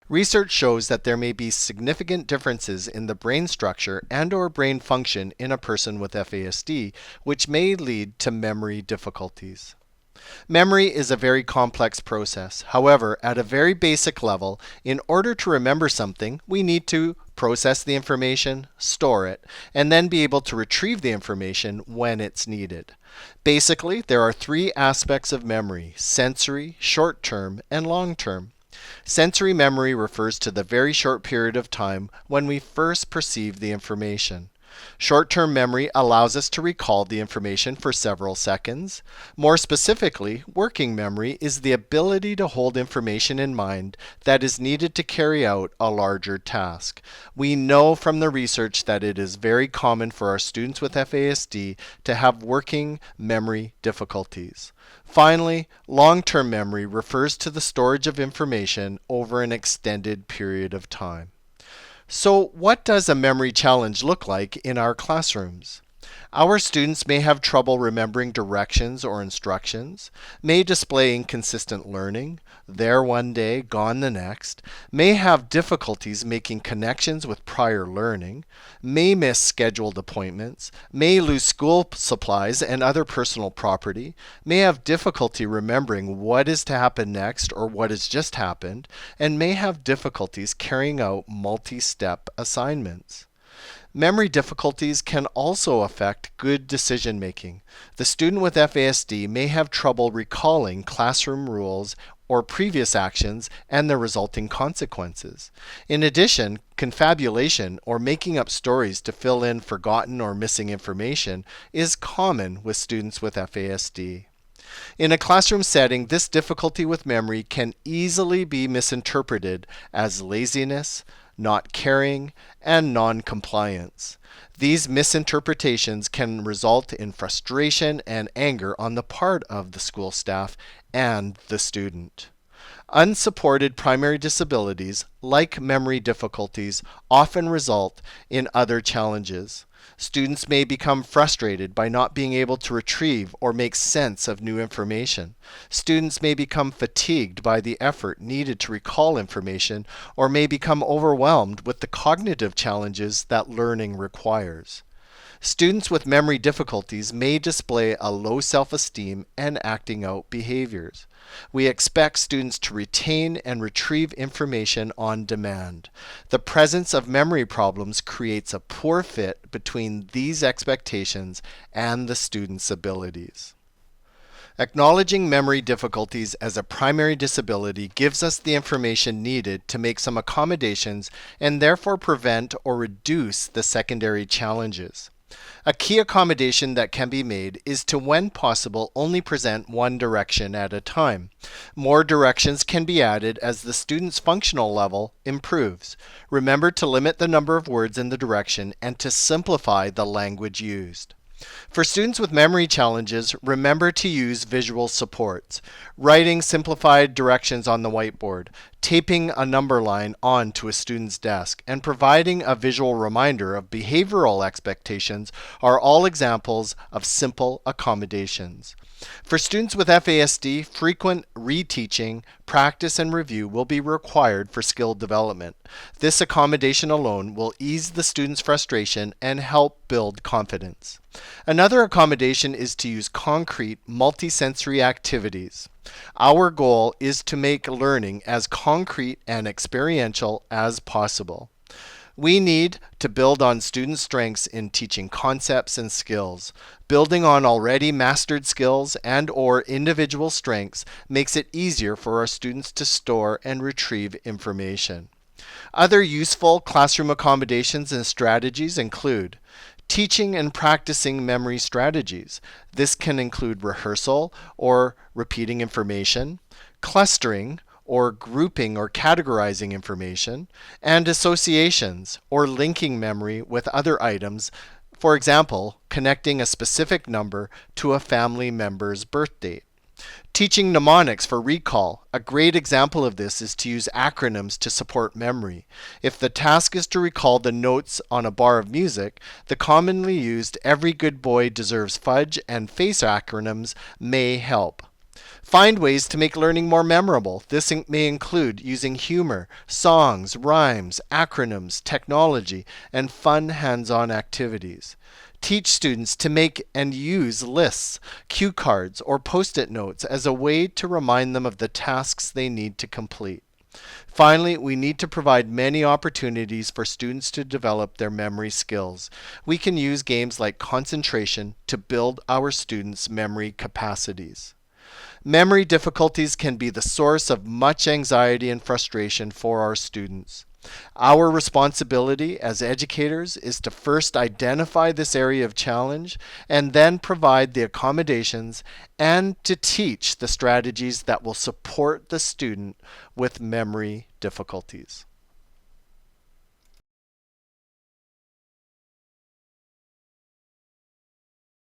Research shows that there may be significant differences in the brain structure and/or brain function in a person with FASD, which may lead to memory difficulties. Memory is a very complex process. However, at a very basic level, in order to remember something, we need to process the information, store it, and then be able to retrieve the information when it's needed. Basically, there are three aspects of memory: sensory, short-term, and long-term. Sensory memory refers to the very short period of time when we first perceive the information. Short-term memory allows us to recall the information for several seconds. More specifically, working memory is the ability to hold information in mind that is needed to carry out a larger task. We know from the research that it is very common for our students with FASD to have working memory difficulties. Finally, long-term memory refers to the storage of information over an extended period of time. So, what does a memory challenge look like in our classrooms? Our students may have trouble remembering directions or instructions, may display inconsistent learning, there one day, gone the next, may have difficulties making connections with prior learning, may miss scheduled appointments, may lose school supplies and other personal property, may have difficulty remembering what is to happen next or what has just happened, and may have difficulties carrying out multi-step assignments. Memory difficulties can also affect good decision making. The student with FASD may have trouble recalling classroom rules or previous actions and the resulting consequences. In addition, confabulation or making up stories to fill in forgotten or missing information is common with students with FASD. In a classroom setting, this difficulty with memory can easily be misinterpreted as laziness, not caring, and non-compliance. These misinterpretations can result in frustration and anger on the part of the school staff and the student. Unsupported primary disabilities, like memory difficulties, often result in other challenges. Students may become frustrated by not being able to retrieve or make sense of new information. Students may become fatigued by the effort needed to recall information or may become overwhelmed with the cognitive challenges that learning requires. Students with memory difficulties may display a low self-esteem and acting out behaviors. We expect students to retain and retrieve information on demand. The presence of memory problems creates a poor fit between these expectations and the student's abilities. Acknowledging memory difficulties as a primary disability gives us the information needed to make some accommodations and therefore prevent or reduce the secondary challenges. A key accommodation that can be made is to, when possible, only present one direction at a time. More directions can be added as the student's functional level improves. Remember to limit the number of words in the direction and to simplify the language used. For students with memory challenges, remember to use visual supports, writing simplified directions on the whiteboard, taping a number line onto a student's desk, and providing a visual reminder of behavioral expectations are all examples of simple accommodations. For students with FASD, frequent reteaching, practice, and review will be required for skill development. This accommodation alone will ease the student's frustration and help build confidence. Another accommodation is to use concrete, multisensory activities. Our goal is to make learning as concrete and experiential as possible. We need to build on student strengths in teaching concepts and skills. Building on already mastered skills and/or individual strengths makes it easier for our students to store and retrieve information. Other useful classroom accommodations and strategies include teaching and practicing memory strategies. This can include rehearsal or repeating information, clustering or grouping or categorizing information, and associations or linking memory with other items. For example, connecting a specific number to a family member's birth date. Teaching mnemonics for recall. A great example of this is to use acronyms to support memory. If the task is to recall the notes on a bar of music, the commonly used "Every good boy deserves fudge" and FACE acronyms may help. Find ways to make learning more memorable. This may include using humor, songs, rhymes, acronyms, technology, and fun hands-on activities. Teach students to make and use lists, cue cards, or post-it notes as a way to remind them of the tasks they need to complete. Finally, we need to provide many opportunities for students to develop their memory skills. We can use games like concentration to build our students' memory capacities. Memory difficulties can be the source of much anxiety and frustration for our students. Our responsibility as educators is to first identify this area of challenge and then provide the accommodations and to teach the strategies that will support the student with memory difficulties.